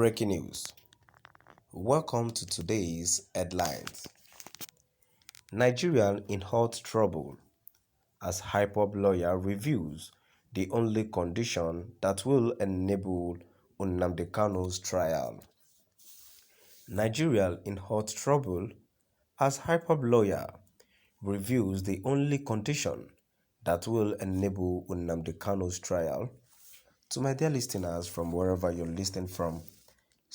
Breaking news. Welcome to today's headlines. Nigerian in hot trouble as Ipob lawyer reviews the only condition that will enable Nnamdi Kanu's trial. Nigeria in hot trouble as Ipob lawyer reviews the only condition that will enable Nnamdi Kanu's trial. To my dear listeners from wherever you're listening from,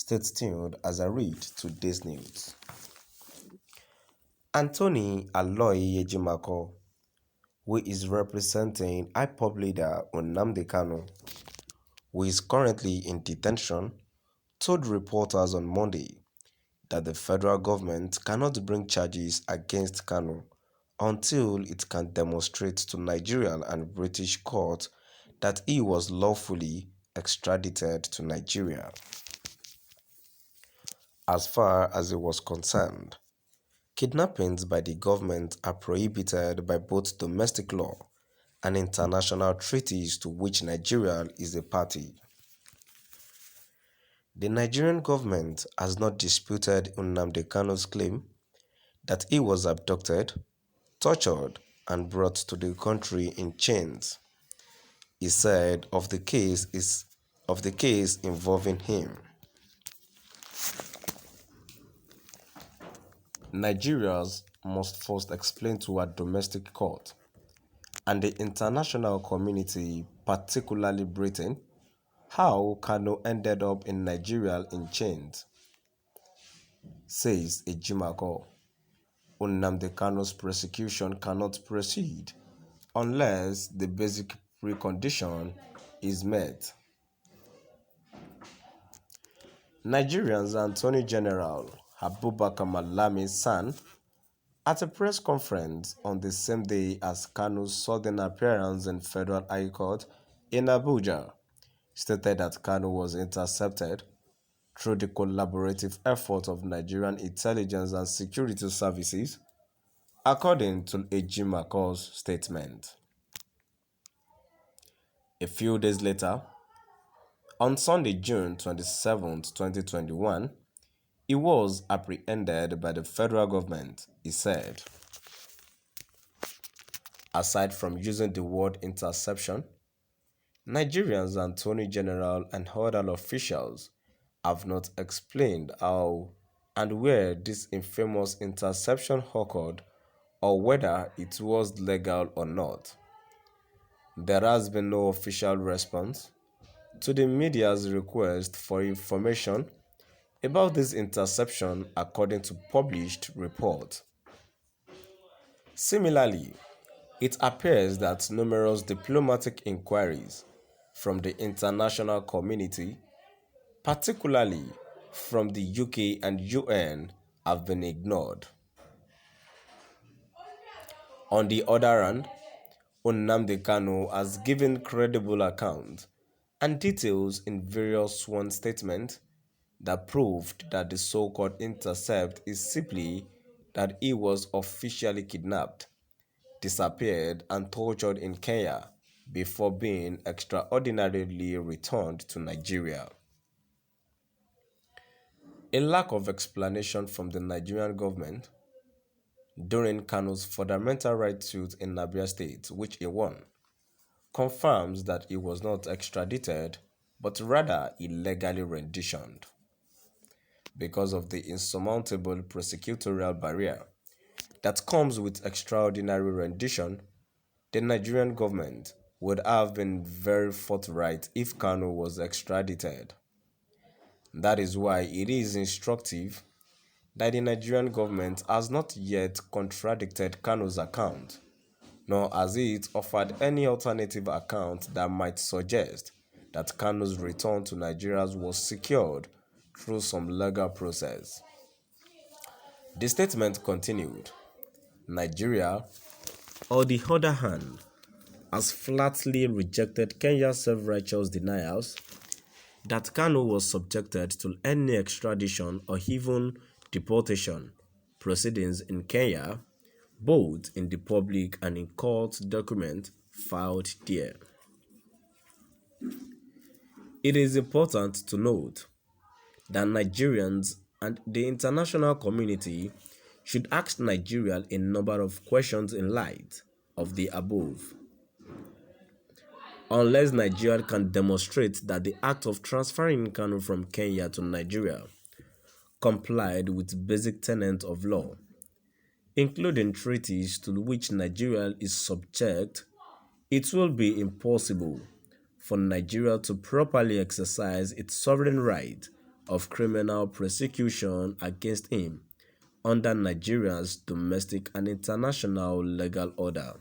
stay tuned as I read today's news. Anthony Aloy Yejimako, who is representing Ipob leader Nnamdi Kanu, who is currently in detention, told reporters on Monday that the federal government cannot bring charges against Kanu until it can demonstrate to Nigerian and British courts that he was lawfully extradited to Nigeria. As far as he was concerned, kidnappings by the government are prohibited by both domestic law and international treaties to which Nigeria is a party. The Nigerian government has not disputed Nnamdi Kanu's claim that he was abducted, tortured, and brought to the country in chains. He said of the case involving him. Nigerians must first explain to our domestic court and the international community, particularly Britain, how Kanu ended up in Nigeria in chains, says Ejimako. Nnamdi Kanu's prosecution cannot proceed unless the basic precondition is met. Nigeria's Attorney General Abubakar Malami's son, at a press conference on the same day as Kanu's sudden appearance in Federal High Court in Abuja, stated that Kanu was intercepted through the collaborative effort of Nigerian intelligence and security services, according to Ejimako's statement. A few days later, on Sunday, June 27, 2021, he was apprehended by the federal government, he said. Aside from using the word interception, Nigeria's Attorney General and other officials have not explained how and where this infamous interception occurred or whether it was legal or not. There has been no official response to the media's request for information about this interception according to published reports. Similarly, it appears that numerous diplomatic inquiries from the international community, particularly from the UK and UN, have been ignored. On the other hand, Nnamdi Kanu has given credible accounts and details in various sworn statements that proved that the so-called intercept is simply that he was officially kidnapped, disappeared, and tortured in Kenya before being extraordinarily returned to Nigeria. A lack of explanation from the Nigerian government during Kanu's fundamental rights suit in Abia State, which he won, confirms that he was not extradited but rather illegally renditioned. Because of the insurmountable prosecutorial barrier that comes with extraordinary rendition, the Nigerian government would have been very forthright if Kanu was extradited. That is why it is instructive that the Nigerian government has not yet contradicted Kanu's account, nor has it offered any alternative account that might suggest that Kanu's return to Nigeria was secured through some legal process. The statement continued, Nigeria, on the other hand, has flatly rejected Kenya's self-righteous denials that Kanu was subjected to any extradition or even deportation proceedings in Kenya, both in the public and in court documents filed there. It is important to note that Nigerians and the international community should ask Nigeria a number of questions in light of the above. Unless Nigeria can demonstrate that the act of transferring Kanu from Kenya to Nigeria complied with basic tenets of law, including treaties to which Nigeria is subject, it will be impossible for Nigeria to properly exercise its sovereign right of criminal prosecution against him under Nigeria's domestic and international legal order.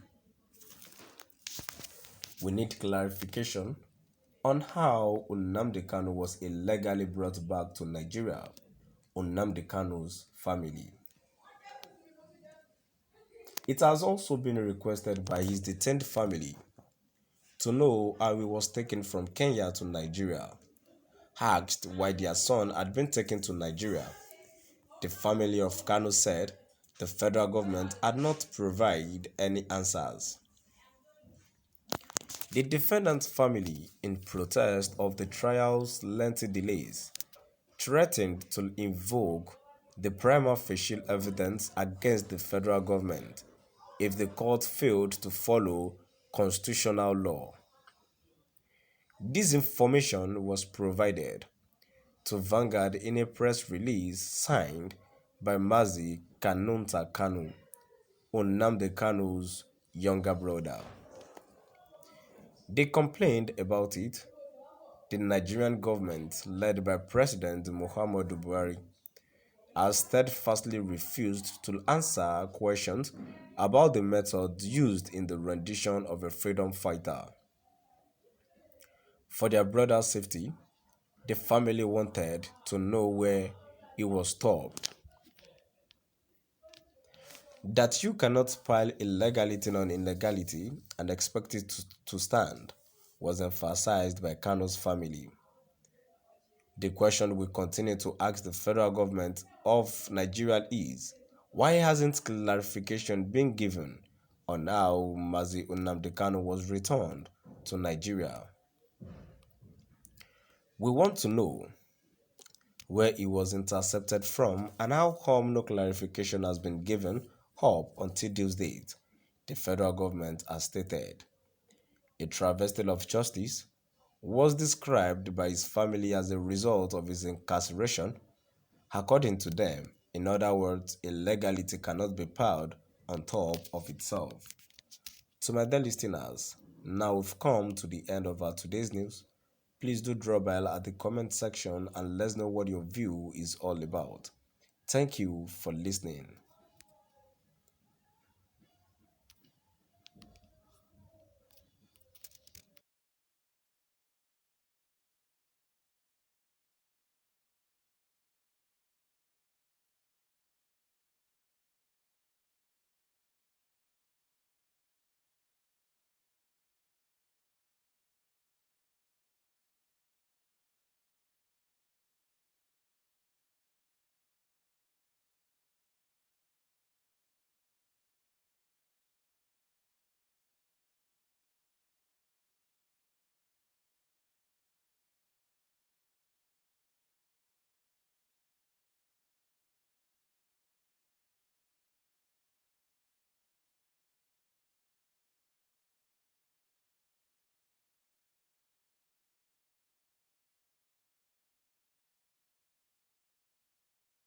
We need clarification on how Nnamdi Kanu was illegally brought back to Nigeria. Nnamdi Kanu's family. It has also been requested by his detained family to know how he was taken from Kenya to Nigeria. Asked why their son had been taken to Nigeria, the family of Kanu said the federal government had not provided any answers. The defendant's family, in protest of the trial's lengthy delays, threatened to invoke the prima facie evidence against the federal government if the court failed to follow constitutional law. This information was provided to Vanguard in a press release signed by Mazi Kanunta Kanu, Nnamdi Kanu's younger brother. They complained about it. The Nigerian government, led by President Muhammadu Buhari, has steadfastly refused to answer questions about the method used in the rendition of a freedom fighter. For their brother's safety, the family wanted to know where he was stopped. That you cannot pile illegality on illegality and expect it to stand was emphasized by Kanu's family. The question we continue to ask the federal government of Nigeria is, why hasn't clarification been given on how Mazi Nnamdi Kanu was returned to Nigeria? We want to know where he was intercepted from and how come no clarification has been given up until this date, the federal government has stated. A travesty of justice was described by his family as a result of his incarceration. According to them, in other words, illegality cannot be piled on top of itself. To my dear listeners, now we've come to the end of our today's news. Please do drop by at the comment section and let us know what your view is all about. Thank you for listening.